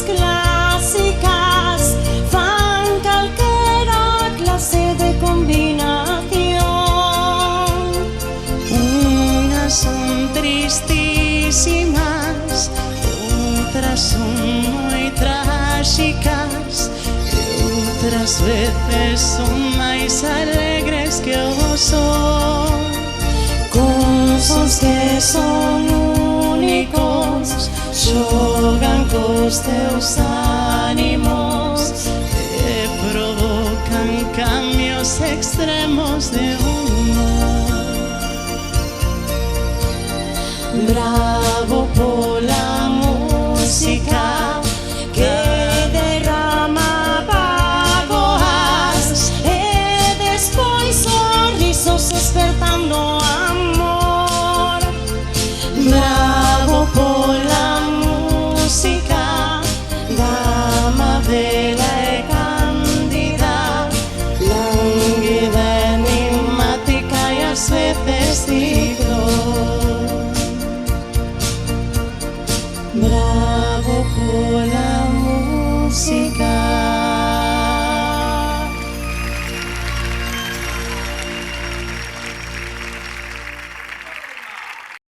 clásicas fan calquera clase de combinación. Unas son tristísimas, outras son moi tráxicas, outras veces son máis alegres que o sol, con sons que son únicos, xogan cos teus ánimos e provocan cambios extremos de humor.